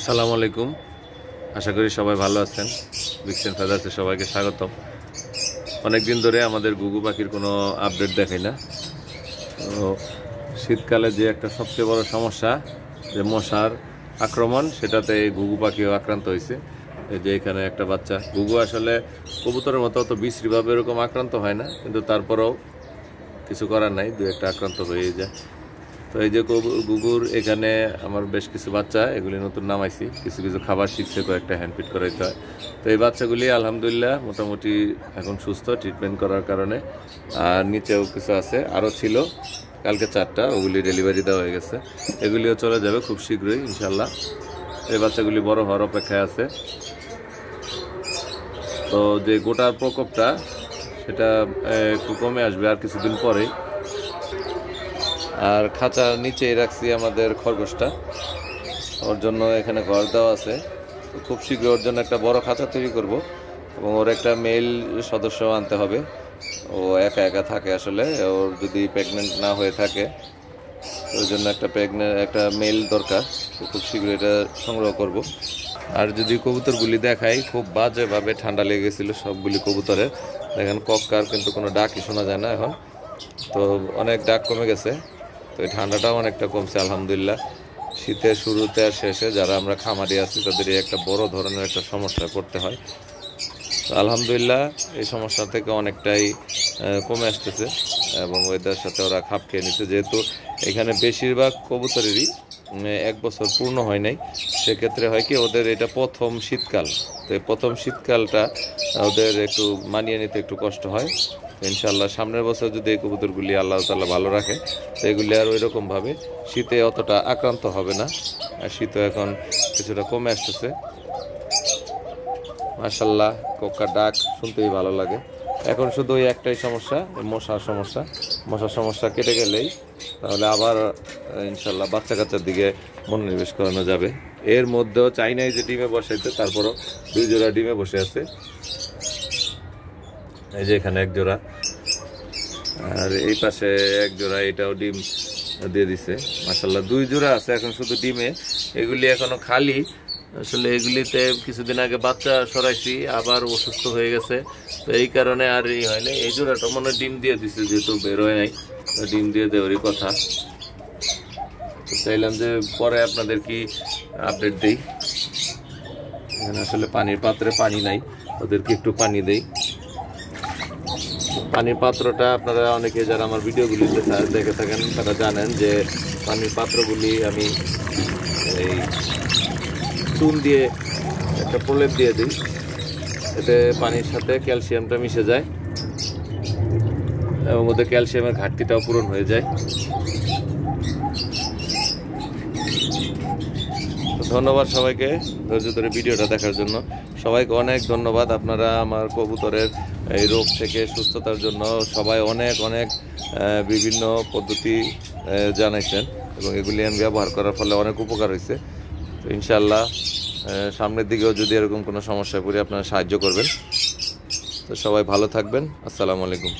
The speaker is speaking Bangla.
আসসালামু আলাইকুম। আশা করি সবাই ভালো আছেন। বিক্সেন ফেদার্সে সবাইকে স্বাগতম। অনেকদিন ধরে আমাদের গুগু পাখির কোনো আপডেট দেখাই না। তো শীতকালে যে একটা সবচেয়ে বড় সমস্যা যে মশার আক্রমণ, সেটাতে এই ঘুঘু পাখিও আক্রান্ত হয়েছে। এই যে এখানে একটা বাচ্চা ঘুঘু, আসলে কবুতরের মতো অত বিশ্রীভাবে এরকম আক্রান্ত হয় না, কিন্তু তারপরেও কিছু করার নাই, দু একটা আক্রান্ত হয়ে যায়। তো এই যে গুগুর এখানে আমার বেশ কিছু বাচ্চা, এগুলি নতুন নামাইছি, কিছু কিছু খাবার শিখছে, কয়েকটা হ্যান্ডফিট করাইতে হয়। তো এই বাচ্চাগুলি আলহামদুলিল্লাহ মোটামুটি এখন সুস্থ, ট্রিটমেন্ট করার কারণে। আর নিচেও কিছু আছে, আরও ছিল কালকে 4টা, ওগুলি ডেলিভারি দেওয়া হয়ে গেছে। এগুলিও চলে যাবে খুব শীঘ্রই ইনশাল্লাহ। এই বাচ্চাগুলি বড় হওয়ার অপেক্ষায় আছে। তো যে গোটার প্রকোপটা, সেটা একটু কমে আসবে আর কিছুদিন পরেই। আর খাঁচার নিচেই রাখছি আমাদের খরগোশটা, ওর জন্য এখানে ঘর দেওয়া আছে। খুব শীঘ্র ওর জন্য একটা বড় খাঁচা তৈরি করব, এবং ওর একটা মেল সদস্য আনতে হবে। ও একা একা থাকে, আসলে ওর যদি প্রেগনেন্ট না হয়ে থাকে, ওর জন্য একটা মেল দরকার। তো খুব শীঘ্র এটা সংগ্রহ করব। আর যদি কবুতরগুলি দেখাই, খুব বাজেভাবে ঠান্ডা লেগে গেছিলো সবগুলি কবুতরের। দেখেন কক্কার কিন্তু কোনো ডাকই শোনা যায় না এখন, তো অনেক ডাক কমে গেছে। তো এই ঠান্ডাটাও অনেকটা কমছে আলহামদুলিল্লাহ। শীতের শুরুতে আর শেষে যারা আমরা খামারি আছি, তাদের একটা বড় ধরনের একটা সমস্যা পড়তে হয়। তো আলহামদুলিল্লাহ এই সমস্যা থেকে অনেকটাই কমে আসতেছে, এবং ওয়েদার সাথে ওরা খাপ খেয়ে নিচ্ছে। যেহেতু এখানে বেশিরভাগ কবুতরেরই 1 বছর পূর্ণ হয় নাই, সেক্ষেত্রে হয় কি, ওদের এটা প্রথম শীতকাল। তো এই প্রথম শীতকালটা ওদের একটু মানিয়ে নিতে একটু কষ্ট হয়। ইনশাল্লাহ সামনের বছর যদি এই কবুতরগুলি আল্লাহ তাআলা ভালো রাখে, তো এগুলি আর ওইরকমভাবে শীতে অতটা আক্রান্ত হবে না। আর শীতও এখন কিছুটা কমে আসতেছে। মাশাআল্লাহ, কোকার ডাক শুনতেই ভালো লাগে। এখন শুধু ওই একটাই সমস্যা, মশার সমস্যা কেটে গেলেই তাহলে আবার ইনশাল্লাহ বাচ্চা কাচ্চার দিকে মনোনিবেশ করানো যাবে। এর মধ্যেও চাই নাই যে ডিমে বসাইতে, তারপরও 2 জোড়া ডিমে বসে আছে। এই যে এখানে 1 জোড়া, আর এই পাশে 1 জোড়া, এটাও ডিম দিয়ে দিছে। মাশাআল্লাহ 2 জোড়া আছে এখন শুধু ডিমে। এগুলি এখনো খালি। আসলে এগুলিতে কিছুদিন আগে বাচ্চা সরাইছি, আবার অসুস্থ হয়ে গেছে, তো এই কারণে আর হয় নাই। এই জোড়াটা মনে ডিম দিয়ে দিছে, যেহেতু বের হয় নাই, ডিম দিয়ে দেওয়ারই কথা। তো চাইলাম যে পরে আপনাদের কি আপডেট দেই। এখানে আসলে পানির পাত্রে পানি নাই, ওদেরকে একটু পানি দেই। পানির পাত্রটা আপনারা অনেকে যারা আমার ভিডিওগুলিতে দেখে থাকেন, তারা জানেন যে পানির পাত্রগুলি আমি এই চুন দিয়ে একটা প্রলেপ দিয়ে দিই, এতে পানির সাথে ক্যালসিয়ামটা মিশে যায়, এবং ওদের ক্যালসিয়ামের ঘাটতিটাও পূরণ হয়ে যায়। ধন্যবাদ সবাইকে ধৈর্য ধরে ভিডিওটা দেখার জন্য। সবাইকে অনেক ধন্যবাদ। আপনারা আমার কবুতরের এই রোগ থেকে সুস্থতার জন্য সবাই অনেক অনেক বিভিন্ন পদ্ধতি জানাইছেন, এবং এগুলি আমি ব্যবহার করার ফলে অনেক উপকার হয়েছে। তো ইনশাআল্লাহ সামনের দিকেও যদি এরকম কোনো সমস্যায় পড়ে আপনারা সাহায্য করবেন। তো সবাই ভালো থাকবেন। আসসালামু আলাইকুম।